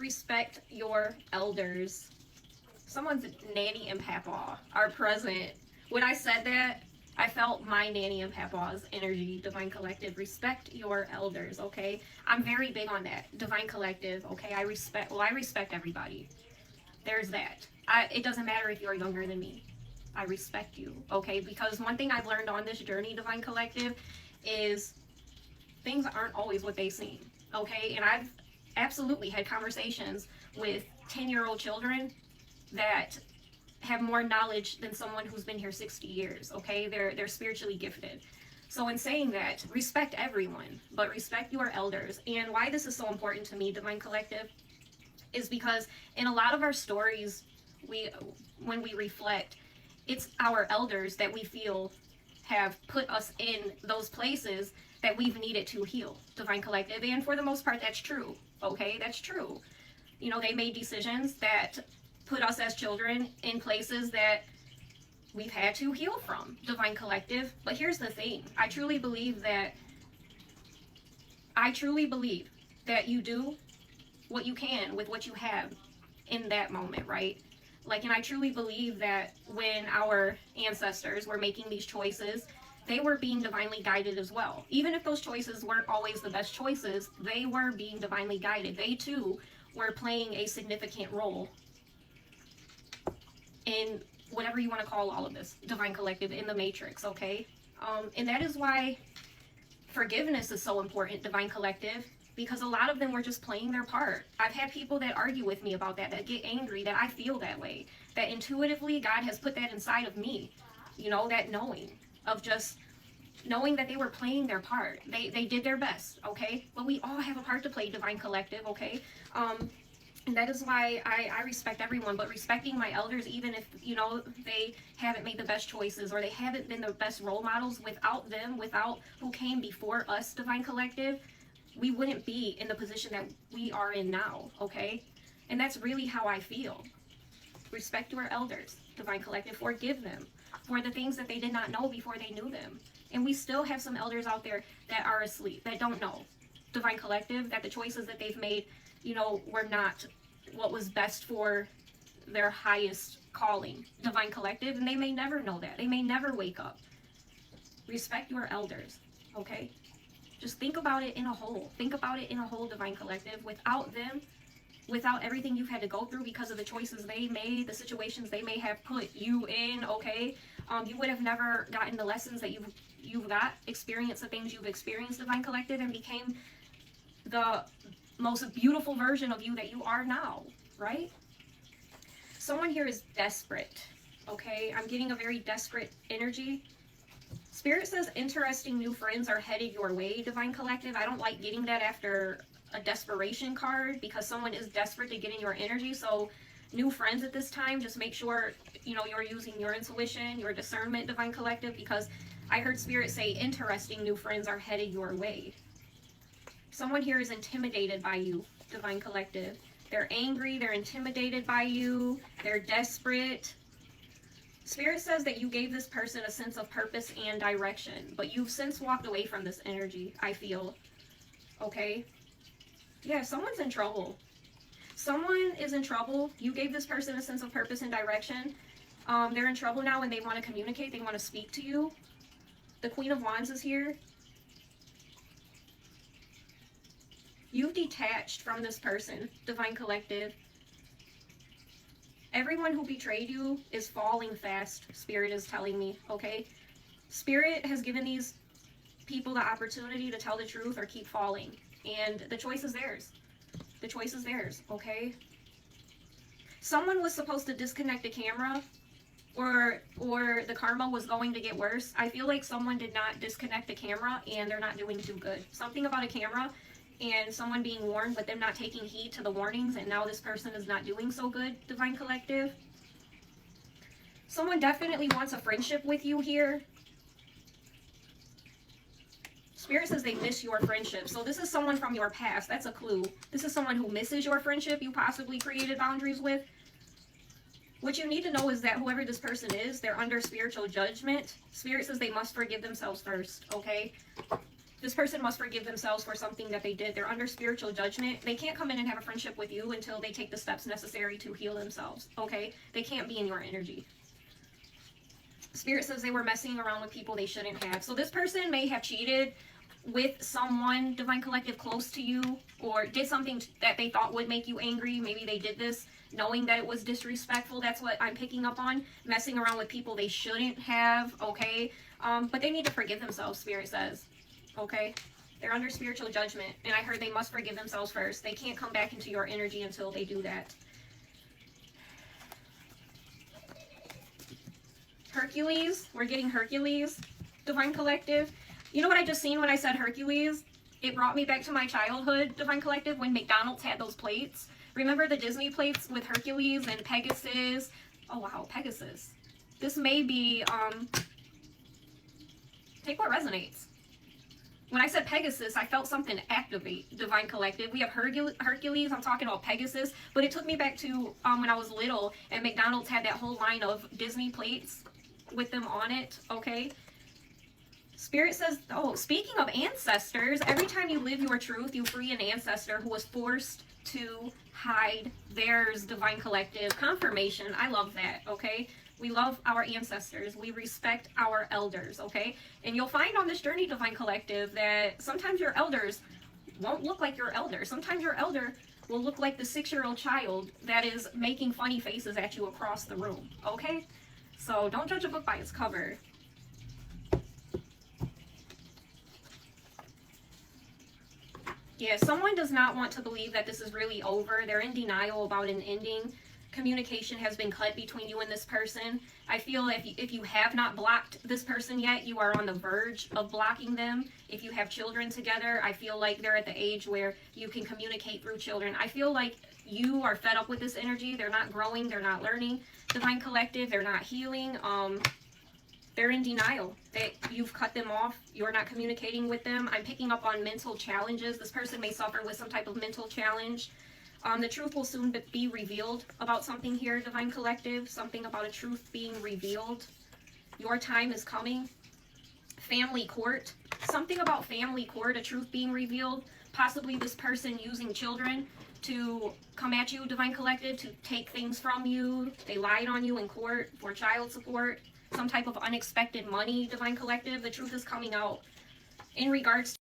Respect your elders. Someone's nanny and papa are present. When I said that, I felt my nanny and papa's energy. Divine Collective, respect your elders, okay? I'm very big on that. Divine Collective, okay? I respect everybody. There's that. It doesn't matter if you're younger than me. I respect you, okay? Because one thing I've learned on this journey, Divine Collective, is things aren't always what they seem, okay? And I've absolutely had conversations with 10-year-old children that have more knowledge than someone who's been here 60 years, okay? They're spiritually gifted. So in saying that, respect everyone, but respect your elders. And why this is so important to me, Divine Collective, is because in a lot of our stories, when we reflect, it's our elders that we feel have put us in those places that we've needed to heal, Divine Collective. And for the most part, that's true, okay? That's true. You know, they made decisions that put us as children in places that we've had to heal from, Divine Collective. But here's the thing. I truly believe that you do what you can with what you have in that moment, right? Like, and I truly believe that when our ancestors were making these choices, they were being divinely guided as well. Even if those choices weren't always the best choices, they were being divinely guided. They too were playing a significant role in whatever you want to call all of this, Divine Collective, in the Matrix, okay? And that is why forgiveness is so important, Divine Collective, because a lot of them were just playing their part. I've had people that argue with me about that get angry, that I feel that way, that intuitively God has put that inside of me, you know, that knowing of just knowing that they were playing their part. They did their best, okay? But we all have a part to play, Divine Collective, okay? And that is why I respect everyone, but respecting my elders, even if, you know, they haven't made the best choices or they haven't been the best role models, without them, without who came before us, Divine Collective, we wouldn't be in the position that we are in now, okay? And that's really how I feel. Respect your elders, Divine Collective. Forgive them for the things that they did not know before they knew them. And we still have some elders out there that are asleep, that don't know, Divine Collective, that the choices that they've made, you know, were not what was best for their highest calling, Divine Collective, and they may never know that. They may never wake up. Respect your elders, okay? Just think about it in a whole. Think about it in a whole, Divine Collective. Without them, without everything you've had to go through because of the choices they made, the situations they may have put you in, okay? You would have never gotten the lessons that you've got, experienced the things you've experienced, Divine Collective, and became the most beautiful version of you that you are now, right? Someone here is desperate, okay? I'm getting a very desperate energy. Spirit says interesting new friends are headed your way, Divine Collective. I don't like getting that after a desperation card because someone is desperate to get in your energy. So new friends at this time, just make sure, you know, you're using your intuition, your discernment, Divine Collective, because I heard Spirit say interesting new friends are headed your way. Someone here is intimidated by you, Divine Collective. They're angry, they're intimidated by you, they're desperate. Spirit says that you gave this person a sense of purpose and direction, but you've since walked away from this energy, I feel. Okay? Yeah, someone's in trouble. Someone is in trouble. You gave this person a sense of purpose and direction. They're in trouble now and they want to communicate, they want to speak to you. The Queen of Wands is here. You've detached from this person, Divine Collective. Everyone who betrayed you is falling fast, Spirit is telling me, okay? Spirit has given these people the opportunity to tell the truth or keep falling. And the choice is theirs. The choice is theirs, okay? Someone was supposed to disconnect the camera or the karma was going to get worse. I feel like someone did not disconnect the camera and they're not doing too good. Something about a camera and someone being warned, but them not taking heed to the warnings, and now this person is not doing so good, Divine Collective. Someone definitely wants a friendship with you here. Spirit says they miss your friendship. So this is someone from your past. That's a clue. This is someone who misses your friendship you possibly created boundaries with. What you need to know is that whoever this person is, they're under spiritual judgment. Spirit says they must forgive themselves first, okay? This person must forgive themselves for something that they did. They're under spiritual judgment. They can't come in and have a friendship with you until they take the steps necessary to heal themselves, okay? They can't be in your energy. Spirit says they were messing around with people they shouldn't have. So this person may have cheated with someone, Divine Collective, close to you, or did something that they thought would make you angry. Maybe they did this knowing that it was disrespectful. That's what I'm picking up on. Messing around with people they shouldn't have, okay? But they need to forgive themselves, Spirit says. Okay, they're under spiritual judgment, and I heard they must forgive themselves first. They can't come back into your energy until they do that. Hercules, we're getting Hercules, Divine Collective. You know what I just seen when I said Hercules? It brought me back to my childhood, Divine Collective, when McDonald's had those plates. Remember the Disney plates with Hercules and Pegasus? Oh wow, Pegasus. This may be, take what resonates. When I said Pegasus, I felt something activate, Divine Collective. We have Hercules, I'm talking about Pegasus, but it took me back to when I was little and McDonald's had that whole line of Disney plates with them on it, okay? Spirit says, oh, speaking of ancestors, every time you live your truth, you free an ancestor who was forced to hide theirs, Divine Collective. Confirmation, I love that, okay? We love our ancestors. We respect our elders, okay? And you'll find on this journey, Divine Collective, that sometimes your elders won't look like your elder. Sometimes your elder will look like the 6-year-old child that is making funny faces at you across the room, okay? So don't judge a book by its cover. Yeah, someone does not want to believe that this is really over. They're in denial about an ending. Communication has been cut between you and this person. I feel if you have not blocked this person yet, you are on the verge of blocking them. If you have children together, I feel like they're at the age where you can communicate through children. I feel like you are fed up with this energy. They're not growing. They're not learning. Divine Collective, they're not healing. They're in denial that you've cut them off. You're not communicating with them. I'm picking up on mental challenges. This person may suffer with some type of mental challenge. The truth will soon be revealed about something here, Divine Collective. Something about a truth being revealed. Your time is coming. Family court. Something about family court, a truth being revealed. Possibly this person using children to come at you, Divine Collective, to take things from you. They lied on you in court for child support. Some type of unexpected money, Divine Collective. The truth is coming out in regards to